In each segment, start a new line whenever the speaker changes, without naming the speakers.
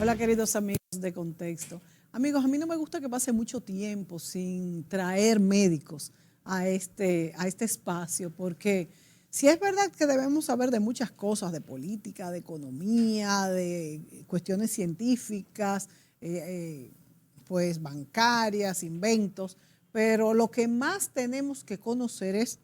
Hola, queridos amigos de Contexto. Amigos, a mí no me gusta que pase mucho tiempo sin traer médicos a este espacio, porque si es verdad que debemos saber de muchas cosas, de política, de economía, de cuestiones científicas, pues bancarias, inventos, pero lo que más tenemos que conocer es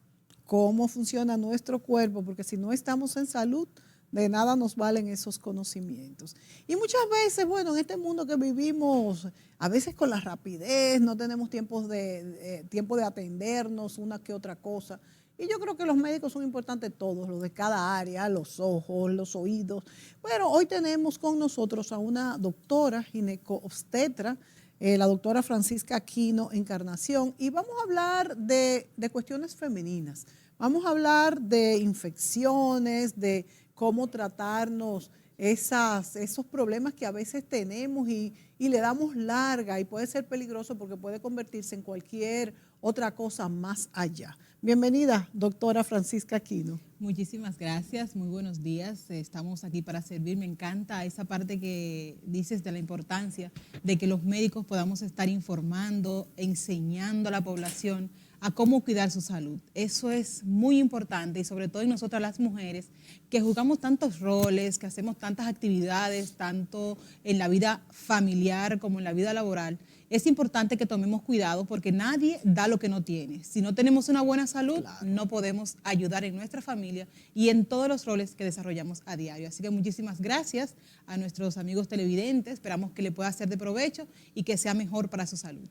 cómo funciona nuestro cuerpo, porque si no estamos en salud, de nada nos valen esos conocimientos. Y muchas veces, bueno, en este mundo que vivimos, a veces con la rapidez, no tenemos tiempo de atendernos una que otra cosa. Y yo creo que los médicos son importantes todos, los de cada área, los ojos, los oídos. Bueno, hoy tenemos con nosotros a una doctora gineco-obstetra, la doctora Francisca Aquino Encarnación, y vamos a hablar de cuestiones femeninas. Vamos a hablar de infecciones, de cómo tratarnos esos problemas que a veces tenemos y le damos larga y puede ser peligroso porque puede convertirse en cualquier otra cosa más allá. Bienvenida, doctora Francisca Aquino.
Muchísimas gracias, muy buenos días. Estamos aquí para servir. Me encanta esa parte que dices de la importancia de que los médicos podamos estar informando, enseñando a la población a cómo cuidar su salud. Eso es muy importante y sobre todo en nosotras las mujeres que jugamos tantos roles, que hacemos tantas actividades, tanto en la vida familiar como en la vida laboral. Es importante que tomemos cuidado porque nadie da lo que no tiene. Si no tenemos una buena salud, claro, no podemos ayudar en nuestra familia y en todos los roles que desarrollamos a diario. Así que muchísimas gracias a nuestros amigos televidentes. Esperamos que le pueda ser de provecho y que sea mejor para su salud.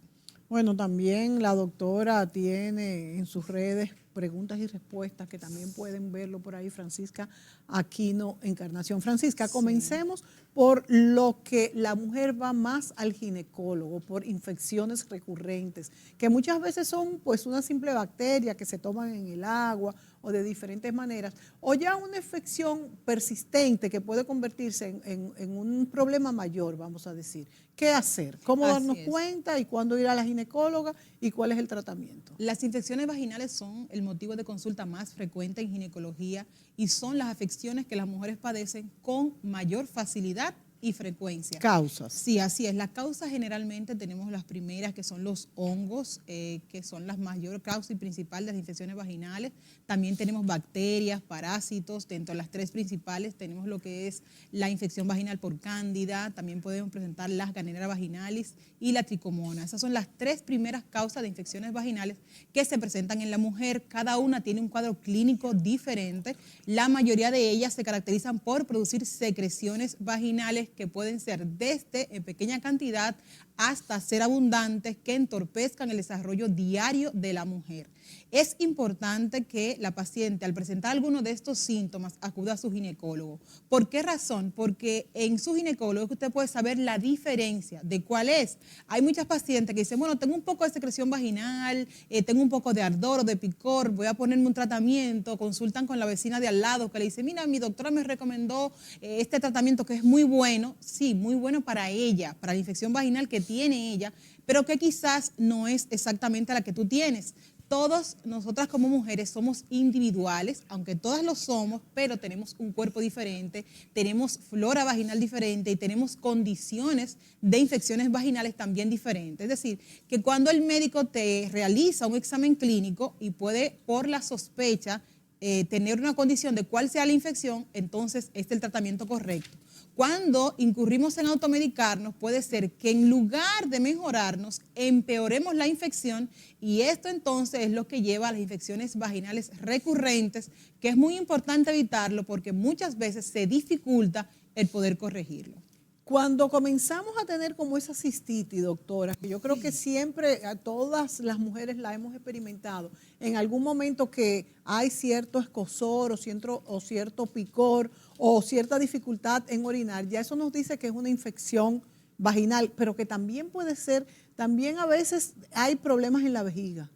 Bueno, también la doctora tiene en sus redes preguntas y respuestas que también pueden verlo por ahí, Francisca Aquino Encarnación. Francisca, comencemos por lo que la mujer va más al ginecólogo, por infecciones recurrentes, que muchas veces son pues una simple bacteria que se toman en el agua o de diferentes maneras, o ya una infección persistente que puede convertirse en un problema mayor, vamos a decir. ¿Qué hacer? ¿Cómo darnos cuenta y cuándo ir a la ginecóloga y cuál es el tratamiento?
Las infecciones vaginales son el motivo de consulta más frecuente en ginecología y son las afecciones que las mujeres padecen con mayor facilidad y frecuencia.
Causas.
Sí, así es. Las causas generalmente tenemos las primeras que son los hongos, que son la mayor causa y principal de las infecciones vaginales. También tenemos bacterias, parásitos. Dentro de las tres principales tenemos lo que es la infección vaginal por cándida. También podemos presentar las Gardnerella vaginalis y la tricomona. Esas son las tres primeras causas de infecciones vaginales que se presentan en la mujer. Cada una tiene un cuadro clínico diferente. La mayoría de ellas se caracterizan por producir secreciones vaginales que pueden ser desde en pequeña cantidad hasta ser abundantes que entorpezcan el desarrollo diario de la mujer. Es importante que la paciente al presentar alguno de estos síntomas acuda a su ginecólogo. ¿Por qué razón? Porque en su ginecólogo usted puede saber la diferencia de cuál es. Hay muchas pacientes que dicen, bueno, tengo un poco de secreción vaginal, tengo un poco de ardor o de picor, voy a ponerme un tratamiento, consultan con la vecina de al lado que le dice, mira, mi doctora me recomendó este tratamiento que es muy bueno, sí, muy bueno para ella, para la infección vaginal que tiene ella, pero que quizás no es exactamente la que tú tienes. Todas nosotras como mujeres somos individuales, aunque todas lo somos, pero tenemos un cuerpo diferente, tenemos flora vaginal diferente y tenemos condiciones de infecciones vaginales también diferentes. Es decir, que cuando el médico te realiza un examen clínico y puede, por la sospecha, tener una condición de cuál sea la infección, entonces este es el tratamiento correcto. Cuando incurrimos en automedicarnos, puede ser que en lugar de mejorarnos, empeoremos la infección y esto entonces es lo que lleva a las infecciones vaginales recurrentes, que es muy importante evitarlo porque muchas veces se dificulta el poder corregirlo.
Cuando comenzamos a tener como esa cistitis, doctora, que yo creo que siempre a todas las mujeres la hemos experimentado, en algún momento que hay cierto escozor o cierto picor o cierta dificultad en orinar, ya eso nos dice que es una infección vaginal, pero que también puede ser, también a veces hay problemas en la vejiga.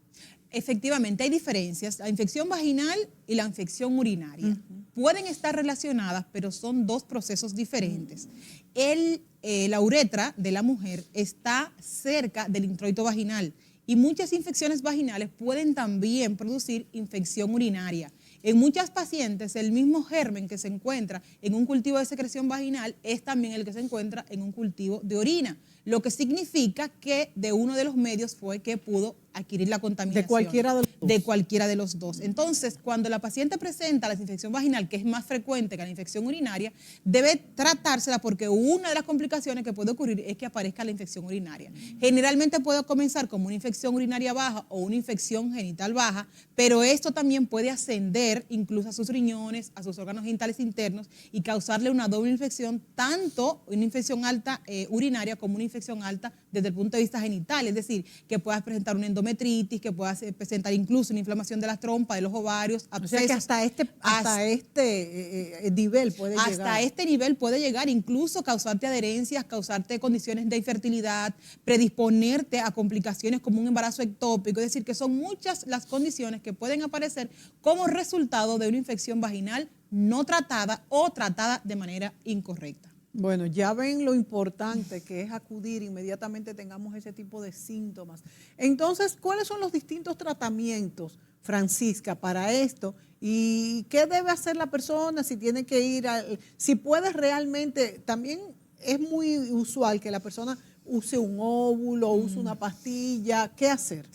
Efectivamente, hay diferencias. La infección vaginal y la infección urinaria pueden estar relacionadas, pero son dos procesos diferentes. La uretra de la mujer está cerca del introito vaginal y muchas infecciones vaginales pueden también producir infección urinaria. En muchas pacientes, el mismo germen que se encuentra en un cultivo de secreción vaginal es también el que se encuentra en un cultivo de orina, lo que significa que de uno de los medios fue que pudo adquirir la contaminación.
De cualquiera de los dos.
De cualquiera de los dos. Entonces, cuando la paciente presenta la infección vaginal, que es más frecuente que la infección urinaria, debe tratársela porque una de las complicaciones que puede ocurrir es que aparezca la infección urinaria. Generalmente puede comenzar como una infección urinaria baja o una infección genital baja, pero esto también puede ascender incluso a sus riñones, a sus órganos genitales internos y causarle una doble infección, tanto una infección alta urinaria como una infección alta desde el punto de vista genital, es decir, que puedas presentar una endometritis, que puedas presentar incluso una inflamación de las trompas, de los ovarios, abscesos.
O sea que hasta este nivel puede llegar.
Hasta este nivel puede llegar, incluso causarte adherencias, causarte condiciones de infertilidad, predisponerte a complicaciones como un embarazo ectópico, es decir, que son muchas las condiciones que pueden aparecer como resultado de una infección vaginal no tratada o tratada de manera incorrecta.
Bueno, ya ven lo importante que es acudir inmediatamente tengamos ese tipo de síntomas. Entonces, ¿cuáles son los distintos tratamientos, Francisca, para esto? ¿Y qué debe hacer la persona si tiene que ir si puede realmente? También es muy usual que la persona use un óvulo, use una pastilla. ¿Qué hacer?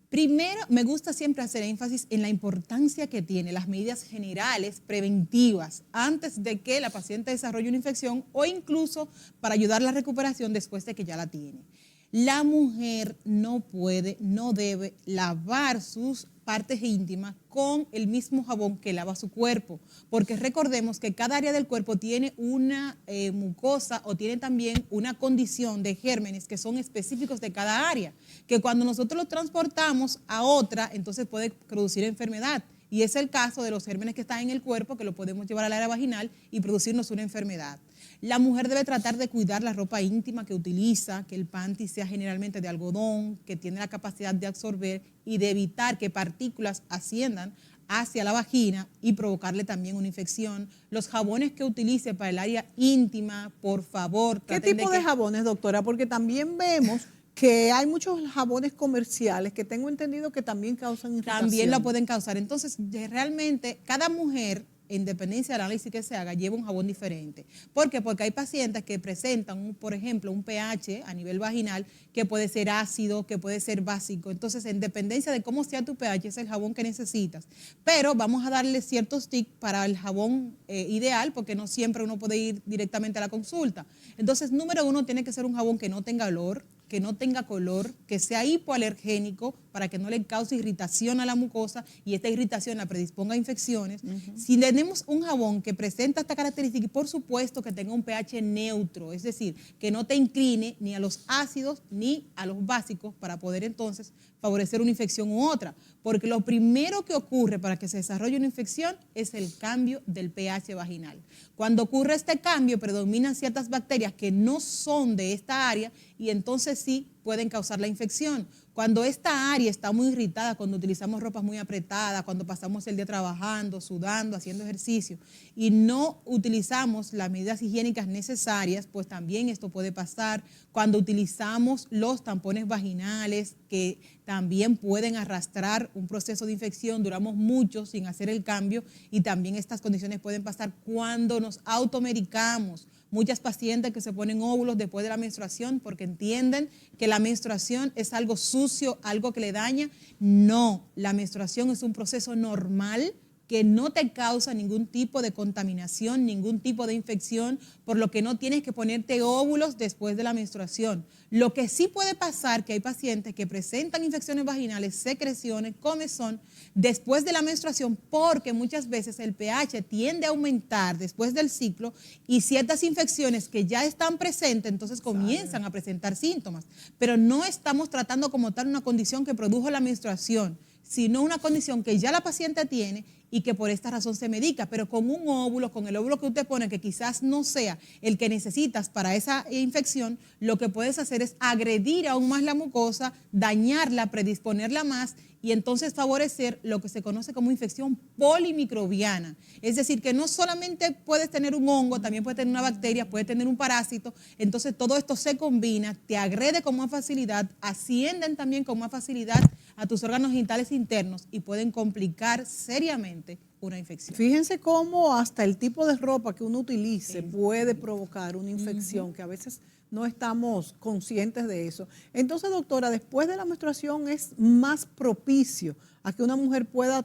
Primero, me gusta siempre hacer énfasis en la importancia que tiene las medidas generales preventivas antes de que la paciente desarrolle una infección o incluso para ayudar a la recuperación después de que ya la tiene. La mujer no puede, no debe lavar sus partes íntimas con el mismo jabón que lava su cuerpo, porque recordemos que cada área del cuerpo tiene una mucosa o tiene también una condición de gérmenes que son específicos de cada área, que cuando nosotros los transportamos a otra, entonces puede producir enfermedad. Y es el caso de los gérmenes que están en el cuerpo, que lo podemos llevar al área vaginal y producirnos una enfermedad. La mujer debe tratar de cuidar la ropa íntima que utiliza, que el panty sea generalmente de algodón, que tiene la capacidad de absorber y de evitar que partículas asciendan hacia la vagina y provocarle también una infección. Los jabones que utilice para el área íntima, por favor.
¿Qué tipo de jabones, doctora? Porque también vemos que hay muchos jabones comerciales que tengo entendido que también causan irritación.
También lo pueden causar. Entonces, realmente, cada mujer, en dependencia del análisis que se haga, lleva un jabón diferente. ¿Por qué? Porque hay pacientes que presentan, por ejemplo, un pH a nivel vaginal que puede ser ácido, que puede ser básico. Entonces, en dependencia de cómo sea tu pH, es el jabón que necesitas. Pero vamos a darle ciertos tips para el jabón ideal, porque no siempre uno puede ir directamente a la consulta. Entonces, número uno, tiene que ser un jabón que no tenga olor, que no tenga color, que sea hipoalergénico para que no le cause irritación a la mucosa y esta irritación la predisponga a infecciones. Si tenemos un jabón que presenta esta característica y por supuesto que tenga un pH neutro, es decir, que no te incline ni a los ácidos ni a los básicos para poder entonces favorecer una infección u otra. Porque lo primero que ocurre para que se desarrolle una infección es el cambio del pH vaginal. Cuando ocurre este cambio, predominan ciertas bacterias que no son de esta área y entonces sí pueden causar la infección. Cuando esta área está muy irritada, cuando utilizamos ropas muy apretadas, cuando pasamos el día trabajando, sudando, haciendo ejercicio y no utilizamos las medidas higiénicas necesarias, pues también esto puede pasar. Cuando utilizamos los tampones vaginales, que también pueden arrastrar un proceso de infección, duramos mucho sin hacer el cambio y también estas condiciones pueden pasar cuando nos automedicamos. Muchas pacientes que se ponen óvulos después de la menstruación porque entienden que la menstruación es algo sucio, algo que le daña. No, la menstruación es un proceso normal que no te causa ningún tipo de contaminación, ningún tipo de infección, por lo que no tienes que ponerte óvulos después de la menstruación. Lo que sí puede pasar, que hay pacientes que presentan infecciones vaginales, secreciones, comezón, después de la menstruación, porque muchas veces el pH tiende a aumentar después del ciclo y ciertas infecciones que ya están presentes, entonces comienzan a presentar síntomas. Pero no estamos tratando como tal una condición que produjo la menstruación, sino una condición que ya la paciente tiene y que por esta razón se medica, pero con un óvulo, con el óvulo que usted pone, que quizás no sea el que necesitas para esa infección, lo que puedes hacer es agredir aún más la mucosa, dañarla, predisponerla más y entonces favorecer lo que se conoce como infección polimicrobiana. Es decir, que no solamente puedes tener un hongo, también puedes tener una bacteria, puedes tener un parásito, entonces todo esto se combina, te agrede con más facilidad, ascienden también con más facilidad a tus órganos genitales internos y pueden complicar seriamente una infección.
Fíjense cómo hasta el tipo de ropa que uno utilice puede provocar una infección, que a veces no estamos conscientes de eso. Entonces, doctora, después de la menstruación es más propicio a que una mujer pueda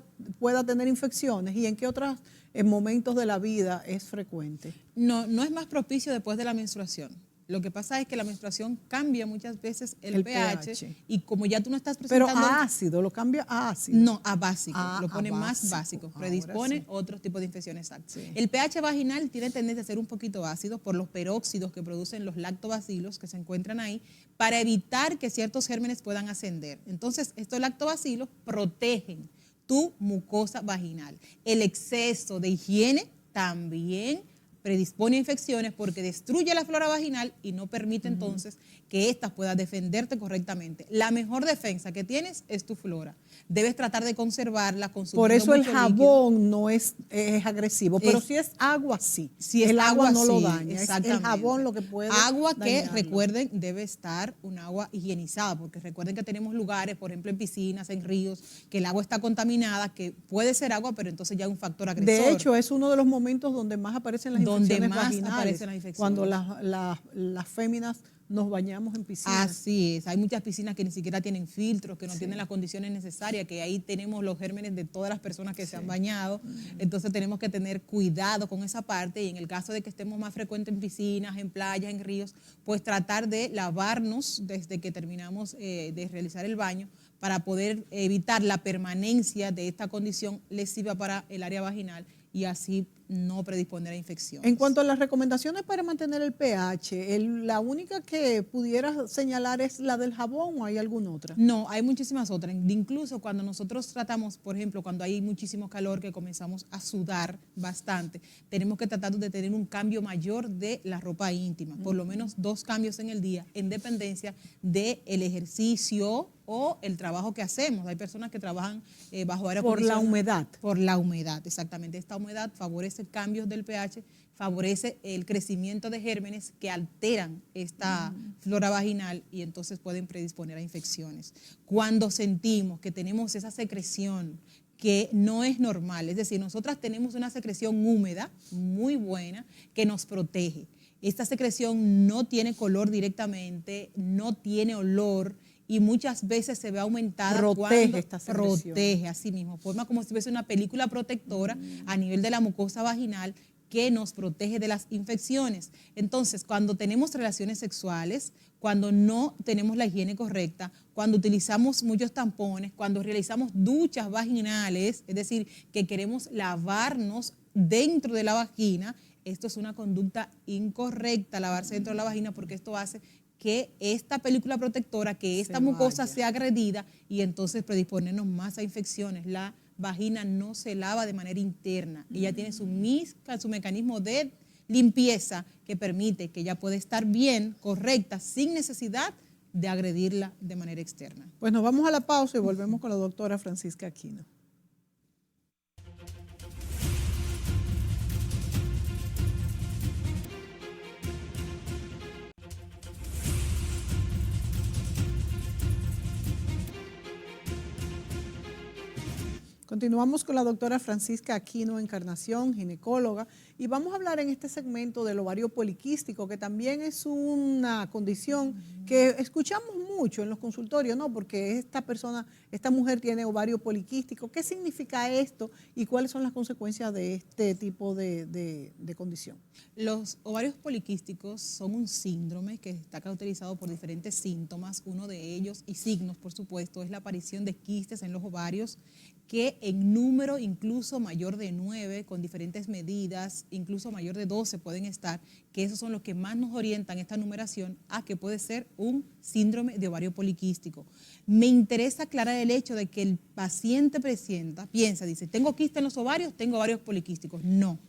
tener infecciones, ¿y en qué otros momentos de la vida es frecuente?
No, no es más propicio después de la menstruación. Lo que pasa es que la menstruación cambia muchas veces el pH, y como ya tú no estás presentando...
Pero a ácido, lo cambia a ácido.
No, a básico, lo pone
básico.
más básico, predispone otros tipos de infecciones.
Sí.
El pH vaginal tiene tendencia a ser un poquito ácido por los peróxidos que producen los lactobacilos que se encuentran ahí, para evitar que ciertos gérmenes puedan ascender. Entonces, estos lactobacilos protegen tu mucosa vaginal. El exceso de higiene también predispone a infecciones porque destruye la flora vaginal y no permite entonces que ésta pueda defenderte correctamente. La mejor defensa que tienes es tu flora. Debes tratar de conservarla consumiendo
Por eso el
mucho
jabón
líquido.
no es agresivo, pero si es agua, sí.
Si es
el agua no lo
sí,
daña, es el jabón lo que puede
agua que,
dañarlo.
recuerden, debe estar un agua higienizada, porque recuerden que tenemos lugares, por ejemplo en piscinas, en ríos, que el agua está contaminada, que puede ser agua, pero entonces ya es un factor agresor.
De hecho, es uno de los momentos donde más aparecen las infecciones vaginales,
aparecen las infecciones.
cuando las féminas nos bañamos en piscinas.
Así es, hay muchas piscinas que ni siquiera tienen filtros, que no tienen las condiciones necesarias, que ahí tenemos los gérmenes de todas las personas que se han bañado, entonces tenemos que tener cuidado con esa parte, y en el caso de que estemos más frecuentes en piscinas, en playas, en ríos, pues tratar de lavarnos desde que terminamos de realizar el baño, para poder evitar la permanencia de esta condición lesiva para el área vaginal y así no predisponer a infecciones.
En cuanto a las recomendaciones para mantener el pH, ¿la única que pudiera señalar es la del jabón o hay alguna otra?
No, hay muchísimas otras. Incluso cuando nosotros tratamos, por ejemplo, cuando hay muchísimo calor que comenzamos a sudar bastante, tenemos que tratar de tener un cambio mayor de la ropa íntima, por lo menos 2 cambios en el día, en dependencia del ejercicio o el trabajo que hacemos. Hay personas que trabajan bajo aire
Por la humedad.
Por la humedad, exactamente. Esta humedad favorece cambios del pH, favorece el crecimiento de gérmenes que alteran esta flora vaginal y entonces pueden predisponer a infecciones. Cuando sentimos que tenemos esa secreción que no es normal, es decir, nosotras tenemos una secreción húmeda muy buena que nos protege. Esta secreción no tiene color directamente, no tiene olor, y muchas veces se ve aumentada cuando
esta secreción.
protege, así mismo, forma como si fuese una película protectora a nivel de la mucosa vaginal que nos protege de las infecciones. Entonces, cuando tenemos relaciones sexuales, cuando no tenemos la higiene correcta, cuando utilizamos muchos tampones, cuando realizamos duchas vaginales, es decir, que queremos lavarnos dentro de la vagina, esto es una conducta incorrecta, lavarse dentro de la vagina, porque esto hace que esta película protectora, que esta mucosa sea agredida y entonces predisponernos más a infecciones. La vagina no se lava de manera interna. Ella tiene su mecanismo de limpieza que permite que ella pueda estar bien, correcta, sin necesidad de agredirla de manera externa.
Pues nos vamos a la pausa y volvemos con la doctora Francisca Aquino. Continuamos con la doctora Francisca Aquino Encarnación, ginecóloga, y vamos a hablar en este segmento del ovario poliquístico, que también es una condición que escuchamos mucho en los consultorios, ¿no? Porque esta mujer tiene ovario poliquístico. ¿Qué significa esto y cuáles son las consecuencias de este tipo de condición?
Los ovarios poliquísticos son un síndrome que está caracterizado por diferentes síntomas. Uno de ellos, y signos por supuesto, es la aparición de quistes en los ovarios, que en número incluso mayor de 9, con diferentes medidas, incluso mayor de 12 pueden estar, que esos son los que más nos orientan esta numeración a que puede ser un síndrome de ovario poliquístico. Me interesa aclarar el hecho de que el paciente piensa, dice, tengo quiste en los ovarios, tengo ovarios poliquísticos. No.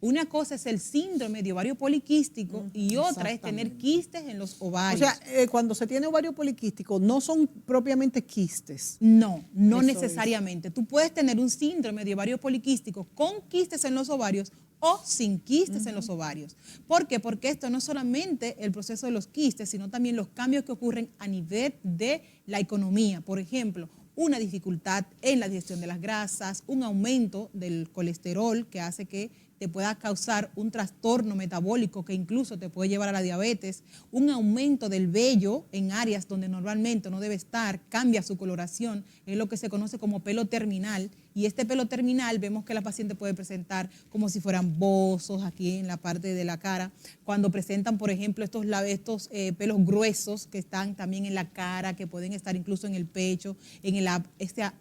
Una cosa es el síndrome de ovario poliquístico y otra es tener quistes en los ovarios.
O sea, cuando se tiene ovario poliquístico, no son propiamente quistes.
No, no necesariamente. Tú puedes tener un síndrome de ovario poliquístico con quistes en los ovarios o sin quistes en los ovarios. ¿Por qué? Porque esto no es solamente el proceso de los quistes, sino también los cambios que ocurren a nivel de la economía. Por ejemplo, una dificultad en la digestión de las grasas, un aumento del colesterol que hace que te pueda causar un trastorno metabólico que incluso te puede llevar a la diabetes, un aumento del vello en áreas donde normalmente no debe estar, cambia su coloración, es lo que se conoce como pelo terminal, y este pelo terminal vemos que la paciente puede presentar como si fueran bozos aquí en la parte de la cara, cuando presentan, por ejemplo, estos pelos gruesos que están también en la cara, que pueden estar incluso en el pecho,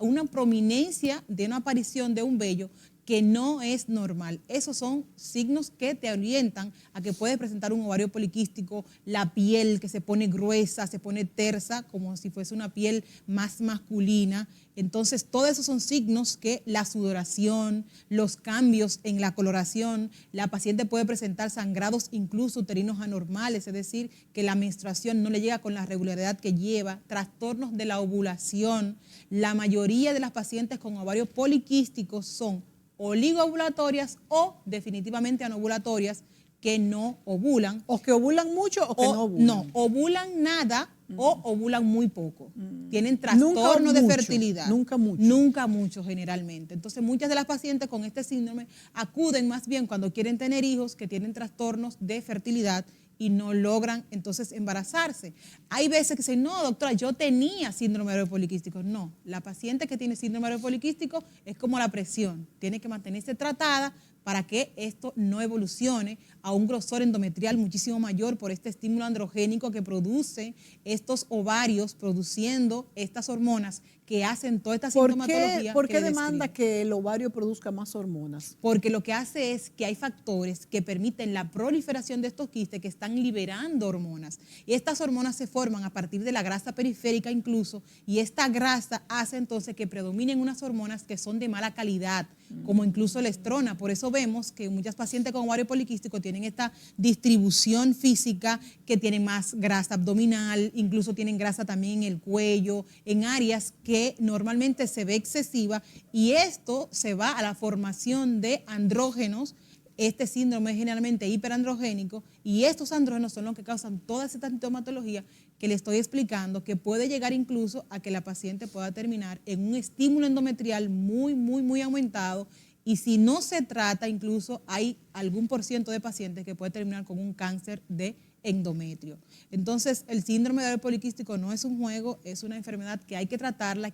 una prominencia de una aparición de un vello que no es normal. Esos son signos que te orientan a que puedes presentar un ovario poliquístico, la piel que se pone gruesa, se pone tersa, como si fuese una piel más masculina. Entonces, todos esos son signos que la sudoración, los cambios en la coloración, la paciente puede presentar sangrados incluso uterinos anormales, es decir, que la menstruación no le llega con la regularidad que lleva, trastornos de la ovulación. La mayoría de las pacientes con ovarios poliquísticos son oligoovulatorias o definitivamente anovulatorias que no ovulan.
O que ovulan mucho o que no ovulan.
No, ovulan nada o ovulan muy poco. Tienen trastorno de fertilidad.
Nunca mucho.
Nunca mucho generalmente. Entonces muchas de las pacientes con este síndrome acuden más bien cuando quieren tener hijos que tienen trastornos de fertilidad y no logran entonces embarazarse. Hay veces que dicen, no, doctora, yo tenía síndrome ovario poliquístico. No, la paciente que tiene síndrome ovario poliquístico es como la presión, tiene que mantenerse tratada para que esto no evolucione a un grosor endometrial muchísimo mayor por este estímulo androgénico que produce estos ovarios produciendo estas hormonas que hacen toda esta sintomatología.
¿Por qué demanda que el ovario produzca más hormonas?
Porque lo que hace es que hay factores que permiten la proliferación de estos quistes que están liberando hormonas. Y estas hormonas se forman a partir de la grasa periférica incluso, y esta grasa hace entonces que predominen unas hormonas que son de mala calidad, como incluso la estrona. Por eso vemos que muchas pacientes con ovario poliquístico tienen esta distribución física, que tienen más grasa abdominal, incluso tienen grasa también en el cuello, en áreas que normalmente se ve excesiva, y esto se va a la formación de andrógenos. Este síndrome es generalmente hiperandrogénico y estos andrógenos son los que causan toda esta sintomatología que le estoy explicando, que puede llegar incluso a que la paciente pueda terminar en un estímulo endometrial muy aumentado, y si no se trata, incluso hay algún % de pacientes que puede terminar con un cáncer de endometrio. Entonces, el síndrome de ovario poliquístico no es un juego, es una enfermedad que hay que tratarla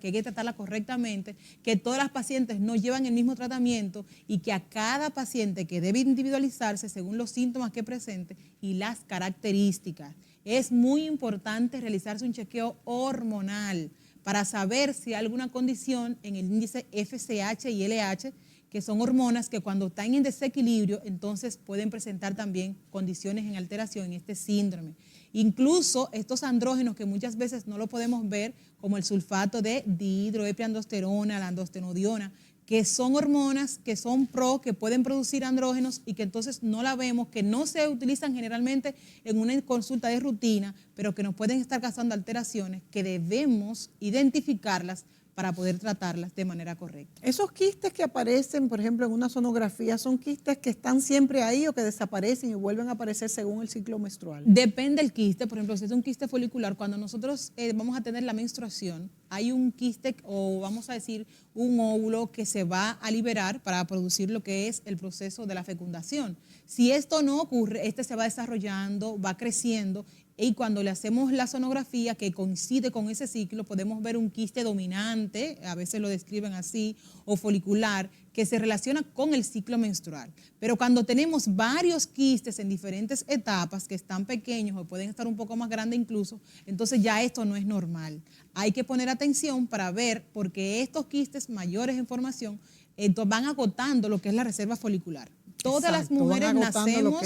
correctamente, que todas las pacientes no llevan el mismo tratamiento y que a cada paciente que debe individualizarse según los síntomas que presente y las características. Es muy importante realizarse un chequeo hormonal para saber si hay alguna condición en el índice FSH y LH, que son hormonas que cuando están en desequilibrio, entonces pueden presentar también condiciones en alteración en este síndrome. Incluso estos andrógenos que muchas veces no lo podemos ver, como el sulfato de dihidroepiandrosterona, la androstenodiona, que son hormonas que son que pueden producir andrógenos y que entonces no la vemos, que no se utilizan generalmente en una consulta de rutina, pero que nos pueden estar causando alteraciones que debemos identificarlas para poder tratarlas de manera correcta.
Esos quistes que aparecen, por ejemplo, en una sonografía, ¿son quistes que están siempre ahí o que desaparecen y vuelven a aparecer según el ciclo menstrual?
Depende del quiste. Por ejemplo, si es un quiste folicular, cuando nosotros vamos a tener la menstruación, hay un quiste o vamos a decir un óvulo que se va a liberar para producir lo que es el proceso de la fecundación. Si esto no ocurre, este se va desarrollando, va creciendo, y cuando le hacemos la sonografía que coincide con ese ciclo, podemos ver un quiste dominante, a veces lo describen así, o folicular, que se relaciona con el ciclo menstrual. Pero cuando tenemos varios quistes en diferentes etapas, que están pequeños o pueden estar un poco más grandes incluso, entonces ya esto no es normal. Hay que poner atención para ver, porque estos quistes mayores en formación van agotando lo que es la reserva folicular. Todas las mujeres nacemos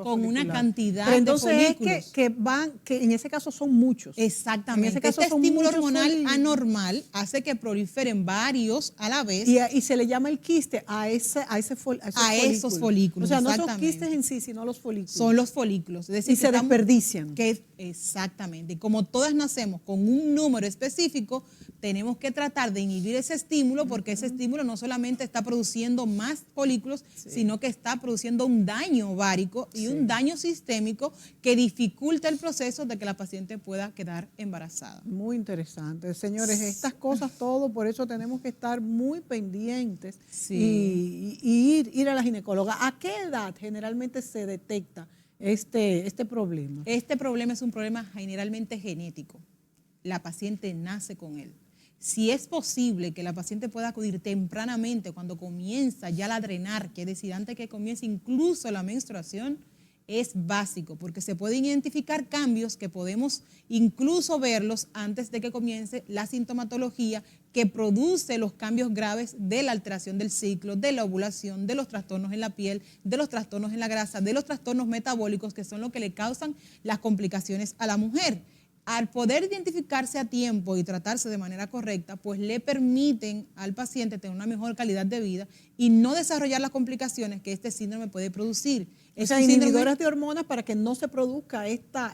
con una cantidad de folículos.
Es que en ese caso son muchos.
Exactamente.
En ese caso
este estímulo hormonal anormal hace que proliferen varios a la vez.
Y se le llama el quiste a esos folículos. O sea, no son quistes en sí, sino los folículos.
Son los folículos. Es decir,
y se desperdician.
Exactamente. Y como todas nacemos con un número específico, tenemos que tratar de inhibir ese estímulo porque ese estímulo no solamente está produciendo más folículos, sino que está produciendo un daño ovárico y un daño sistémico que dificulta el proceso de que la paciente pueda quedar embarazada.
Muy interesante. Señores, estas cosas todo, por eso tenemos que estar muy pendientes y ir a la ginecóloga. ¿A qué edad generalmente se detecta este problema?
Este problema es un problema generalmente genético. La paciente nace con él. Si es posible que la paciente pueda acudir tempranamente cuando comienza ya la drenar, que es decir, antes que comience incluso la menstruación, es básico, porque se pueden identificar cambios que podemos incluso verlos antes de que comience la sintomatología que produce los cambios graves de la alteración del ciclo, de la ovulación, de los trastornos en la piel, de los trastornos en la grasa, de los trastornos metabólicos, que son los que le causan las complicaciones a la mujer. Al poder identificarse a tiempo y tratarse de manera correcta, pues le permiten al paciente tener una mejor calidad de vida y no desarrollar las complicaciones que este síndrome puede producir.
O sea, inhibidoras de hormonas para que no se produzca esta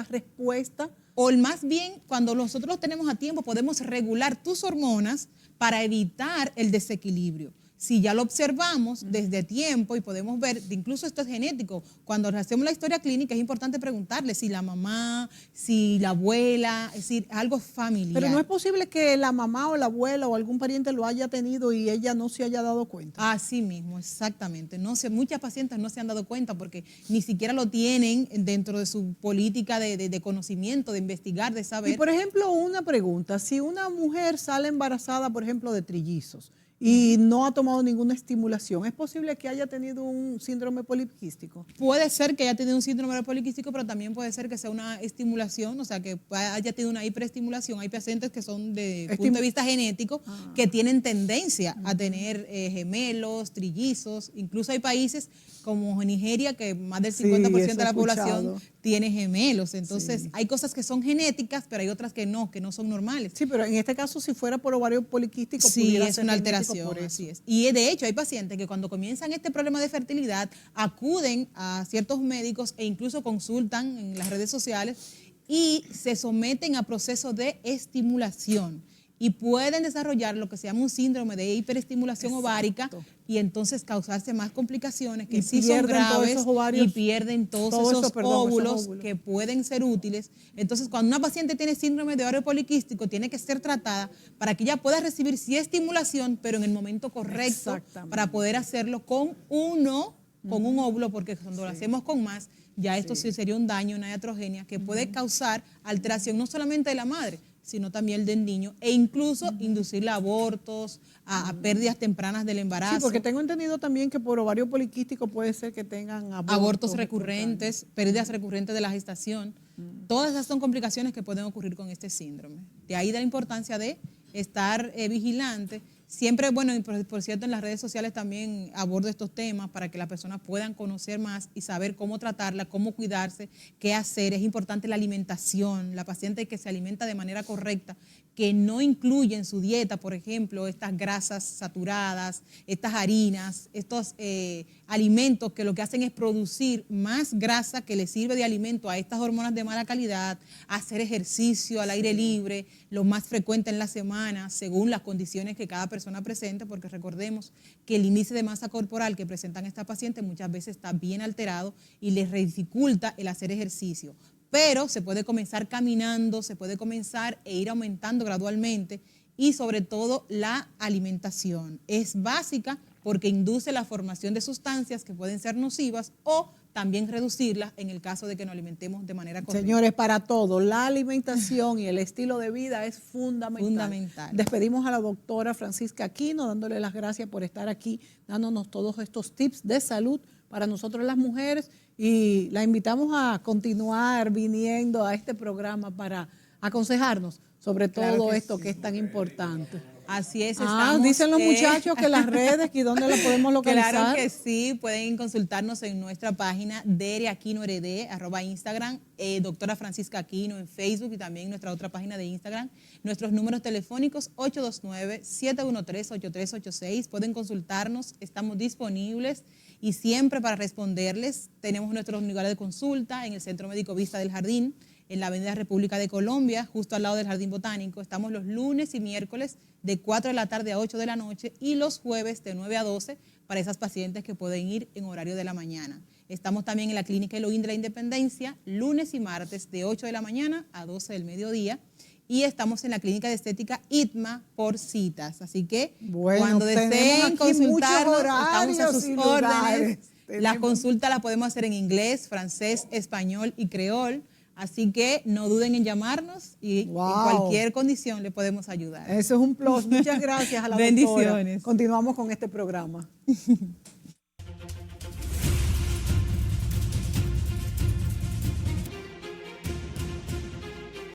respuesta.
O más bien, cuando nosotros los tenemos a tiempo, podemos regular tus hormonas para evitar el desequilibrio. Si ya lo observamos desde tiempo y podemos ver, incluso esto es genético, cuando hacemos la historia clínica es importante preguntarle si la mamá, si la abuela, es decir, algo familiar.
Pero no es posible que la mamá o la abuela o algún pariente lo haya tenido y ella no se haya dado cuenta.
Así mismo, exactamente. Muchas pacientes no se han dado cuenta porque ni siquiera lo tienen dentro de su política de conocimiento, de investigar, de saber.
Y por ejemplo, una pregunta, si una mujer sale embarazada, por ejemplo, de trillizos, y no ha tomado ninguna estimulación, ¿es posible que haya tenido un síndrome poliquístico?
Puede ser que haya tenido un síndrome poliquístico, pero también puede ser que sea una estimulación, o sea, que haya tenido una hiperestimulación. Hay pacientes que son de punto de vista genético que tienen tendencia a tener gemelos, trillizos. Incluso hay países como Nigeria que más del 50% de la población tiene gemelos. Entonces, hay cosas que son genéticas, pero hay otras que no son normales.
Sí, pero en este caso, si fuera por ovario poliquístico,
sí, es una alteración. Así es. Y de hecho hay pacientes que cuando comienzan este problema de fertilidad acuden a ciertos médicos e incluso consultan en las redes sociales y se someten a procesos de estimulación y pueden desarrollar lo que se llama un síndrome de hiperestimulación ovárica y entonces causarse más complicaciones que sí son graves y pierden todos esos óvulos que pueden ser útiles. Entonces, cuando una paciente tiene síndrome de ovario poliquístico, tiene que ser tratada para que ella pueda recibir sí estimulación, pero en el momento correcto para poder hacerlo con un óvulo, porque cuando lo hacemos con más, ya esto sí sería un daño, una iatrogenia que puede causar alteración no solamente de la madre, sino también del niño, e incluso inducirle a abortos, a pérdidas tempranas del embarazo.
Sí, porque tengo entendido también que por ovario poliquístico puede ser que tengan
abortos recurrentes, pérdidas recurrentes de la gestación. Todas esas son complicaciones que pueden ocurrir con este síndrome. De ahí la importancia de estar vigilante. Siempre, bueno, por cierto, en las redes sociales también abordo estos temas para que las personas puedan conocer más y saber cómo tratarla, cómo cuidarse, qué hacer. Es importante la alimentación, la paciente que se alimenta de manera correcta, que no incluye en su dieta, por ejemplo, estas grasas saturadas, estas harinas, estos alimentos que lo que hacen es producir más grasa que le sirve de alimento a estas hormonas de mala calidad, hacer ejercicio al aire libre, lo más frecuente en la semana, según las condiciones que cada persona presente, porque recordemos que el índice de masa corporal que presentan estas pacientes muchas veces está bien alterado y les dificulta el hacer ejercicio. Pero se puede comenzar caminando, se puede comenzar e ir aumentando gradualmente y sobre todo la alimentación. Es básica porque induce la formación de sustancias que pueden ser nocivas o también reducirlas en el caso de que nos alimentemos de manera correcta.
Señores, para todo, la alimentación y el estilo de vida es fundamental. Despedimos a la doctora Francisca Aquino, dándole las gracias por estar aquí, dándonos todos estos tips de salud para nosotros las mujeres, y la invitamos a continuar viniendo a este programa para aconsejarnos sobre todo esto que es tan importante.
Así es.
Dicen los muchachos que las redes, ¿y dónde las podemos localizar?
Claro que sí, pueden consultarnos en nuestra página @DereAquinoRD, @Instagram, doctora Francisca Aquino en Facebook y también nuestra otra página de Instagram. Nuestros números telefónicos 829-713-8386. Pueden consultarnos, estamos disponibles y siempre para responderles. Tenemos nuestros lugares de consulta en el Centro Médico Vista del Jardín, en la Avenida República de Colombia, justo al lado del Jardín Botánico. Estamos los lunes y miércoles de 4 de la tarde a 8 de la noche y los jueves de 9 a 12 para esas pacientes que pueden ir en horario de la mañana. Estamos también en la Clínica Elohim de la Independencia, lunes y martes de 8 de la mañana a 12 del mediodía. Y estamos en la Clínica de Estética ITMA por citas. Así que cuando deseen consultarnos, estamos a sus órdenes. Las consultas las podemos hacer en inglés, francés, español y creol. Así que no duden en llamarnos y en cualquier condición le podemos ayudar.
Eso es un plus. Muchas gracias a la
Bendiciones.
doctora. Continuamos con este programa.